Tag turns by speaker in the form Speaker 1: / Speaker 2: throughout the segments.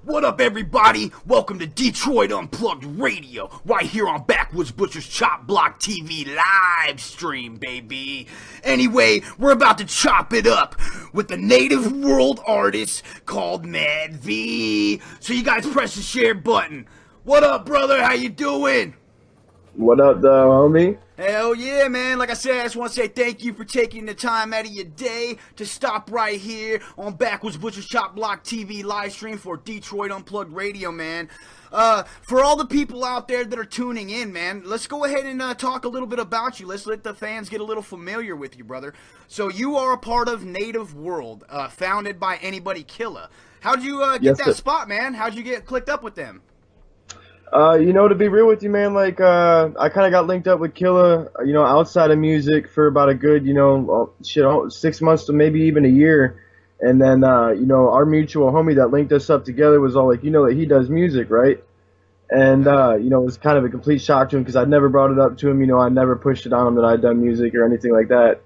Speaker 1: What up, everybody? Welcome to Detroit Unplugged Radio, right here on Backwoods Butcher's Chop Block TV live stream, baby. Anyway, we're about to chop it up with a native world artist called Mad V. So you guys press the share button. What up, brother? How you doing?
Speaker 2: What up, though, homie?
Speaker 1: Hell yeah, man. Like I said, I just want to say thank you for taking the time out of your day to stop right here on Backwoods Butcher's Chop Block TV live stream for Detroit Unplugged Radio, man. For all the people out there that are tuning in, man, let's go ahead and talk a little bit about you. Let's let the fans get a little familiar with you, brother. So you are a part of Native World, founded by Anybody Killa. How'd you get that spot, man? How'd you get clicked up with them?
Speaker 2: To be real with you, man, like, I kind of got linked up with Killa, outside of music for about a good, 6 months to maybe even a year. And then, our mutual homie that linked us up together was all like, that he does music, right? And, it was kind of a complete shock to him because I'd never brought it up to him, I never pushed it on him that I'd done music or anything like that.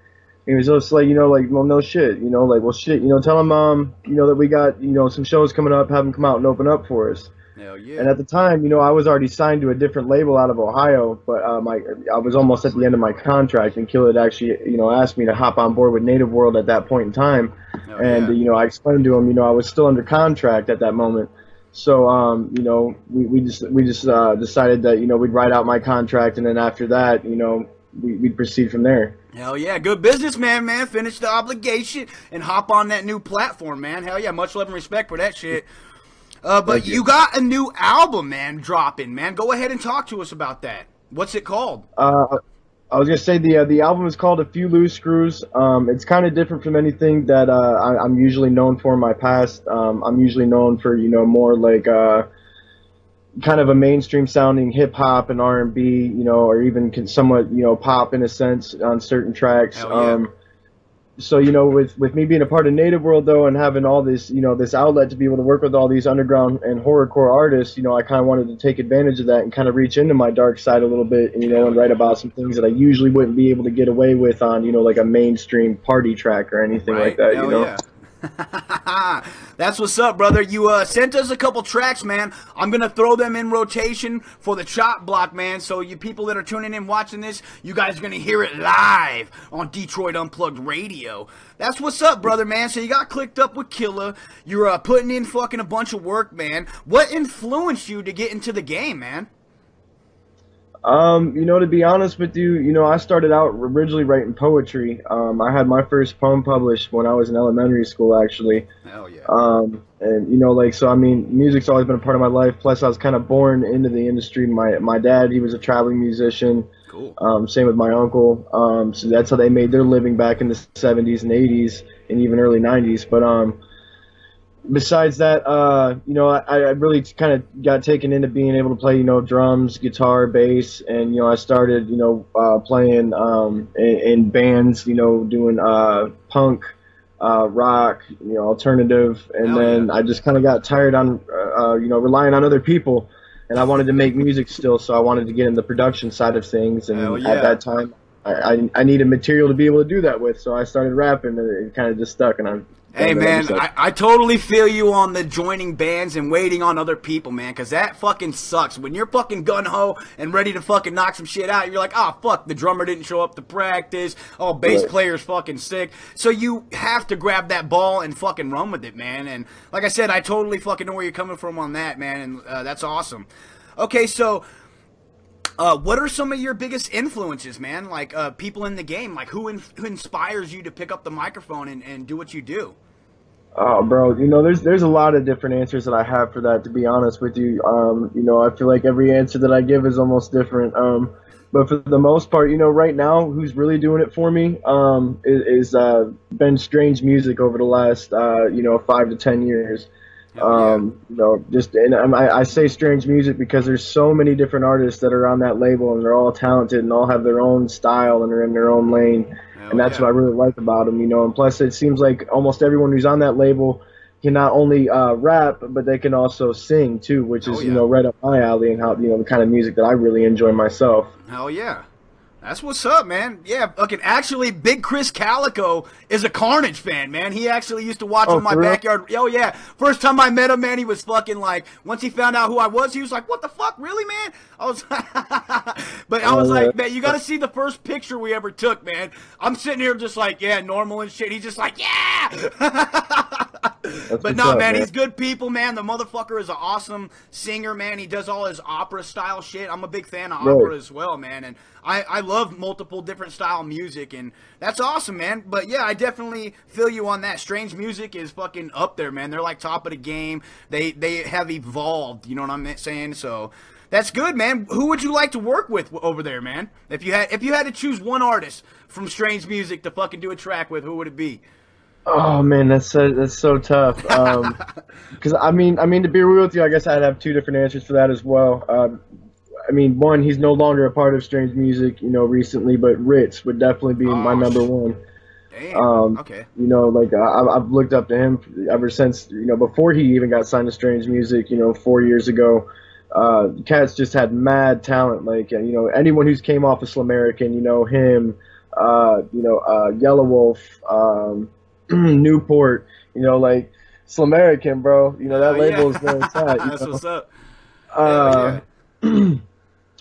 Speaker 2: He was just like, well, no shit, well, shit, tell him, that we got, some shows coming up, have him come out and open up for us.
Speaker 1: Hell yeah.
Speaker 2: And at the time, I was already signed to a different label out of Ohio, but I was almost at the end of my contract, and Killa had actually, asked me to hop on board with Native World at that point in time.
Speaker 1: Hell
Speaker 2: and,
Speaker 1: yeah.
Speaker 2: I explained to him, I was still under contract at that moment. So, we just decided that, we'd write out my contract, and then after that, we'd proceed from there.
Speaker 1: Hell yeah, good businessman, man. Finish the obligation and hop on that new platform, man. Hell yeah, much love and respect for that shit. But you got a new album, man, dropping, man. Go ahead and talk to us about that. What's it called?
Speaker 2: I was gonna say the album is called A Few Loose Screws. It's kind of different from anything that I'm usually known for in my past. I'm usually known for more like kind of a mainstream sounding hip hop and R&B, or even somewhat pop in a sense on certain tracks.
Speaker 1: Hell yeah.
Speaker 2: So, with me being a part of Native World, though, and having all this, this outlet to be able to work with all these underground and horrorcore artists, I kind of wanted to take advantage of that and kind of reach into my dark side a little bit, and write about some things that I usually wouldn't be able to get away with on, like a mainstream party track or anything like that,
Speaker 1: Yeah. That's what's up, brother. You sent us a couple tracks, man. I'm gonna throw them in rotation for the chop block, man. So you people that are tuning in watching this, you guys are gonna hear it live on Detroit Unplugged Radio. That's what's up, brother, man. So you got clicked up with Killa. You're putting in fucking a bunch of work, man. What influenced you to get into the game, man?
Speaker 2: To be honest with you, I started out originally writing poetry. I had my first poem published when I was in elementary school, actually.
Speaker 1: Hell yeah.
Speaker 2: And, music's always been a part of my life. Plus, I was kind of born into the industry. My dad, he was a traveling musician.
Speaker 1: Cool.
Speaker 2: Same with my uncle. So that's how they made their living back in the 70s and 80s and even early 90s. But, besides that, I really kind of got taken into being able to play, drums, guitar, bass, and, I started, playing in bands, doing punk, rock, alternative, and then I just kind of got tired on, relying on other people, and I wanted to make music still, so I wanted to get in the production side of things, and at that time, I needed material to be able to do that with, so I started rapping, and it kind of just stuck, and I'm...
Speaker 1: Hey, man, I totally feel you on the joining bands and waiting on other people, man, because that fucking sucks. When you're fucking gun-ho and ready to fucking knock some shit out, you're like, oh, fuck, the drummer didn't show up to practice. Oh, bass player's fucking sick. So you have to grab that ball and fucking run with it, man. And like I said, I totally fucking know where you're coming from on that, man, and that's awesome. Okay, so... what are some of your biggest influences, man? Like, people in the game, like, who inspires you to pick up the microphone and do what you do?
Speaker 2: Oh, bro, there's a lot of different answers that I have for that, to be honest with you. I feel like every answer that I give is almost different. But for the most part, right now, who's really doing it for me is been Strange Music over the last, 5 to 10 years. I say Strange Music because there's so many different artists that are on that label, and they're all talented and all have their own style and are in their own lane. And that's what I really like about them, and plus it seems like almost everyone who's on that label can not only rap, but they can also sing too, which is, right up my alley and how, the kind of music that I really enjoy myself.
Speaker 1: Hell yeah. That's what's up, man. Yeah, fucking actually, Big Chris Calico is a Karnage fan, man. He actually used to watch in my backyard. Oh, yeah. First time I met him, man, he was fucking like, once he found out who I was, he was like, what the fuck, really, man? I was, but I was like, man, you got to see the first picture we ever took, man. I'm sitting here just like, yeah, normal and shit. He's just like, yeah. But no, man, he's good people, man. The motherfucker is an awesome singer, man. He does all his opera style shit. I'm a big fan of opera as well, man. And I love multiple different style music, and that's awesome, man. But yeah, I definitely feel you on that. Strange music is fucking up there, man. They're like top of the game. They have evolved, you know what I'm saying? So that's good, man. Who would you like to work with over there, man? If you had to choose one artist from Strange Music to fucking do a track with, who would it be?
Speaker 2: Oh man, that's so tough. Because I mean, to be real with you, I guess I'd have two different answers for that as well. I mean, one, he's no longer a part of Strange Music, you know, recently, but Ritz would definitely be my number one.
Speaker 1: Damn. Okay.
Speaker 2: You know, like I've looked up to him ever since, you know, before he even got signed to Strange Music, you know, 4 years ago. Cat's just had mad talent. Like, you know, anyone who's came off of Slamerican, you know, him, Yellow Wolf, Newport, you know, like Slamerican, bro. You know, that label is very tight.
Speaker 1: That's what's up.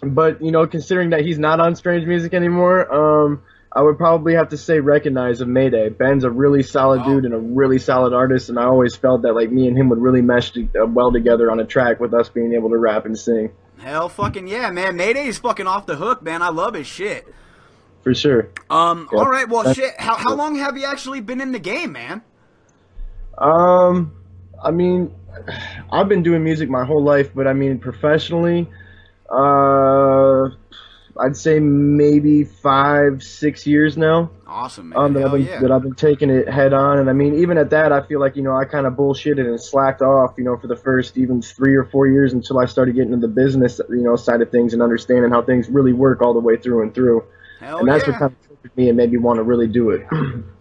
Speaker 2: But, you know, considering that he's not on Strange Music anymore, I would probably have to say Recognize of Mayday. Ben's a really solid dude and a really solid artist, and I always felt that, like, me and him would really mesh well together on a track with us being able to rap and sing.
Speaker 1: Hell fucking yeah, man. Mayday's fucking off the hook, man. I love his shit.
Speaker 2: For sure.
Speaker 1: All right, well, shit. How long have you actually been in the game, man?
Speaker 2: I mean, I've been doing music my whole life, but I mean, professionally, I'd say maybe 5-6 years now.
Speaker 1: Awesome, man.
Speaker 2: That I've been taking it head on, and I mean, even at that, I feel like, you know, I kind of bullshitted and slacked off, you know, for the first even 3 or 4 years until I started getting into the business, you know, side of things and understanding how things really work all the way through and through. And that's what kind of triggered me and made me want to really do it.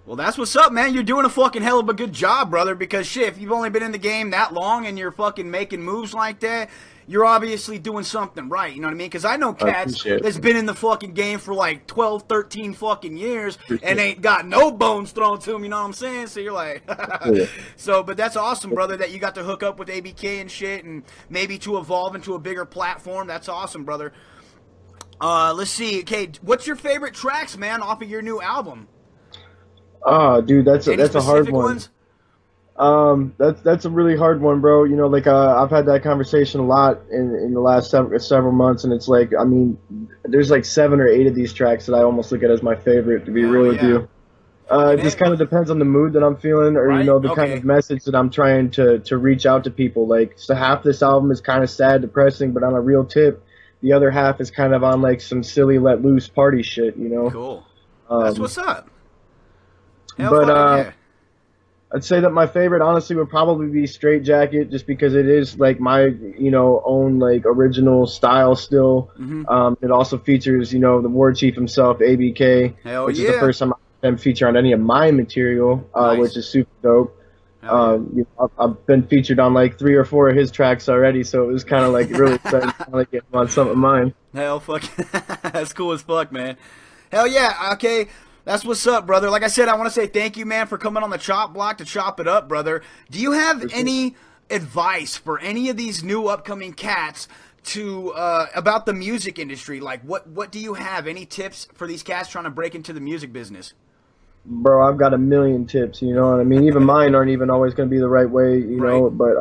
Speaker 1: Well, that's what's up, man. You're doing a fucking hell of a good job, brother, because shit, if you've only been in the game that long and you're fucking making moves like that, you're obviously doing something right, you know what I mean? Because I know cats that's been in the fucking game for like 12, 13 fucking years and ain't got no bones thrown to them, you know what I'm saying? So you're like, but that's awesome, brother, that you got to hook up with ABK and shit and maybe to evolve into a bigger platform. That's awesome, brother. Let's see. Okay, what's your favorite tracks, man, off of your new album?
Speaker 2: Oh, dude, that's a hard one.
Speaker 1: Ones?
Speaker 2: That's a really hard one, bro. You know, like I've had that conversation a lot in the last several months, and it's like, I mean, there's like 7 or 8 of these tracks that I almost look at as my favorite, to be real with you. It just kind of depends on the mood that I'm feeling, or you know, the kind of message that I'm trying to reach out to people. Like, so half this album is kind of sad, depressing, but on a real tip. The other half is kind of on like some silly let loose party shit, you know.
Speaker 1: Cool. That's what's up.
Speaker 2: I'd say that my favorite, honestly, would probably be Straight Jacket, just because it is like my, you know, own like original style still. It also features, you know, the War Chief himself, ABK, which is the first time I've been featured on any of my material, which is super dope. You know, I've been featured on like 3 or 4 of his tracks already, so it was kind of like really exciting to like get him on some of mine.
Speaker 1: Hell fuck, that's cool as fuck, man. Hell yeah, okay. That's what's up, brother. Like I said, I want to say thank you, man, for coming on the chop block to chop it up, brother. Do you have any advice for any of these new upcoming cats to about the music industry? Like, what do you have? Any tips for these cats trying to break into the music business?
Speaker 2: Bro, I've got a million tips, you know what I mean? Even mine aren't even always going to be the right way, you know, but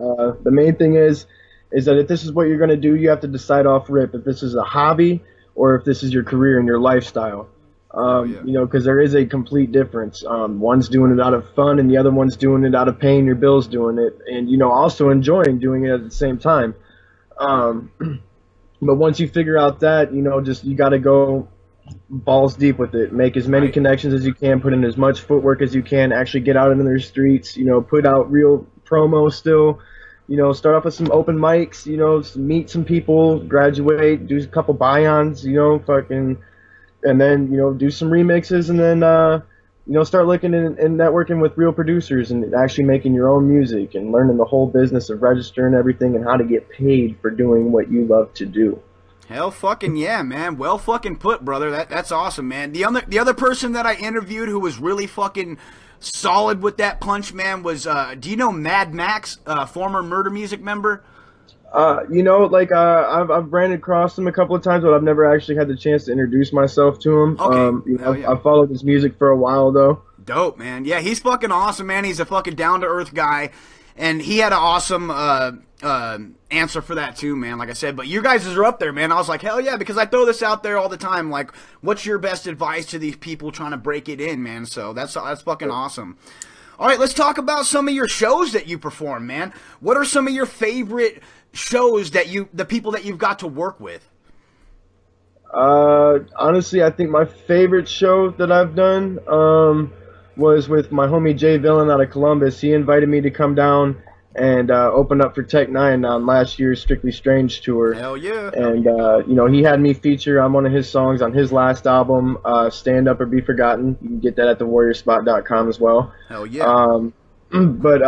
Speaker 2: the main thing is that if this is what you're going to do, you have to decide off rip if this is a hobby or if this is your career and your lifestyle. You know, because there is a complete difference. One's doing it out of fun and the other one's doing it out of paying your bills doing it, and, you know, also enjoying doing it at the same time. But once you figure out that, you know, just you got to go balls deep with it. Make as many connections as you can, put in as much footwork as you can, actually get out into their streets, you know, put out real promo still, you know, start off with some open mics, you know, meet some people, graduate, do a couple buy-ons, you know, and then, you know, do some remixes, and then, you know, start looking and networking with real producers and actually making your own music and learning the whole business of registering everything and how to get paid for doing what you love to do.
Speaker 1: Hell fucking yeah, man. Well fucking put, brother. That's awesome, man. The other person that I interviewed who was really fucking solid with that punch, man, was do you know Mad Max, former Murder Music member?
Speaker 2: I've ran across him a couple of times, but I've never actually had the chance to introduce myself to him.
Speaker 1: Okay.
Speaker 2: I've followed his music for a while though.
Speaker 1: Dope, man. Yeah, he's fucking awesome, man. He's a fucking down-to-earth guy. And he had an awesome answer for that too, man, like I said. But you guys are up there, man. I was like, hell yeah, because I throw this out there all the time. Like, what's your best advice to these people trying to break it in, man? So that's fucking awesome. All right, let's talk about some of your shows that you perform, man. What are some of your favorite shows that the people that you've got to work with?
Speaker 2: Honestly, I think my favorite show that I've done was with my homie Jay Villain out of Columbus. He invited me to come down and open up for Tech Nine on last year's Strictly Strange tour.
Speaker 1: Hell yeah.
Speaker 2: And, he had me feature on one of his songs on his last album, Stand Up or Be Forgotten. You can get that at thewarriorspot.com as well.
Speaker 1: Hell yeah.
Speaker 2: But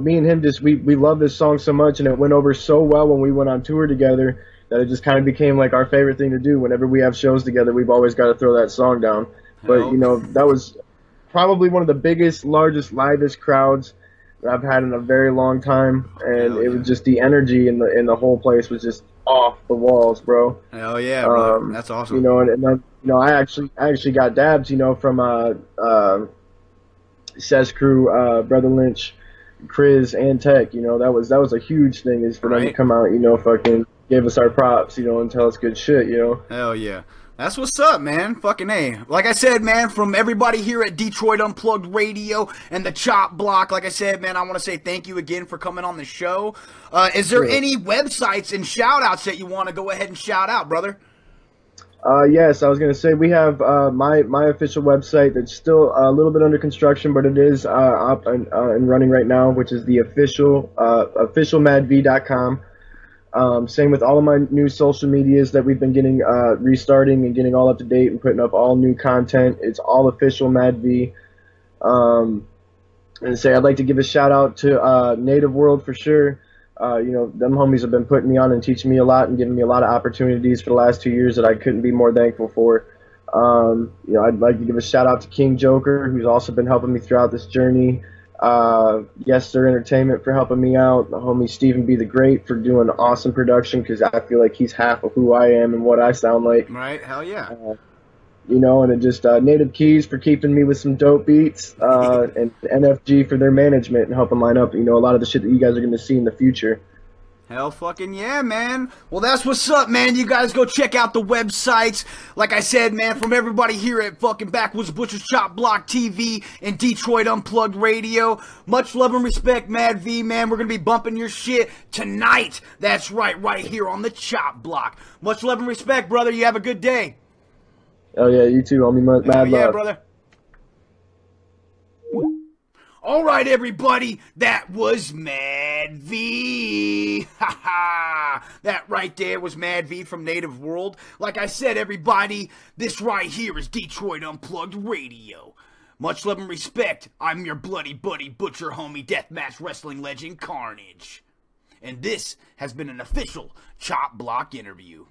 Speaker 2: me and him we love this song so much, and it went over so well when we went on tour together that it just kind of became like our favorite thing to do. Whenever we have shows together, we've always got to throw that song down. But, that was probably one of the biggest, largest, livest crowds that I've had in a very long time, and it was just the energy in the whole place was just off the walls, bro.
Speaker 1: Hell yeah, bro. That's awesome.
Speaker 2: I actually got dabs, from Cess Crew, Brother Lynch, Chris, and Tech. That was a huge thing is for them to come out, fucking give us our props, and tell us good shit,
Speaker 1: Hell yeah. That's what's up, man. Fucking A. Like I said, man, from everybody here at Detroit Unplugged Radio and the Chop Block, like I said, man, I want to say thank you again for coming on the show. Is there any websites and shout-outs that you want to go ahead and shout out, brother?
Speaker 2: Yes, I was going to say we have my official website that's still a little bit under construction, but it is up and running right now, which is the officialmadv.com. Same with all of my new social medias that we've been getting restarting and getting all up to date and putting up all new content. It's all official Mad V. And say I'd like to give a shout out to Native World for sure. Them homies have been putting me on and teaching me a lot and giving me a lot of opportunities for the last 2 years that I couldn't be more thankful for. I'd like to give a shout out to King Joker, who's also been helping me throughout this journey. Yes Sir Entertainment for helping me out. The homie Stephen B. the Great for doing awesome production, because I feel like he's half of who I am and what I sound like.
Speaker 1: Right, hell yeah.
Speaker 2: And it just Native Keys for keeping me with some dope beats, and NFG for their management and helping line up, a lot of the shit that you guys are going to see in the future.
Speaker 1: Hell fucking yeah, man. Well, that's what's up, man. You guys go check out the websites. Like I said, man, from everybody here at fucking Backwoods Butcher's Chop Block TV and Detroit Unplugged Radio, much love and respect, Mad V, man. We're going to be bumping your shit tonight. That's right here on the Chop Block. Much love and respect, brother. You have a good day.
Speaker 2: Oh, yeah, you too, homie. Mad love.
Speaker 1: Yeah, brother. All right, everybody, that was Mad V. Ha ha! That right there was Mad V from Native World. Like I said, everybody, this right here is Detroit Unplugged Radio. Much love and respect. I'm your bloody buddy, butcher homie, deathmatch wrestling legend, Karnage. And this has been an official Chop Block interview.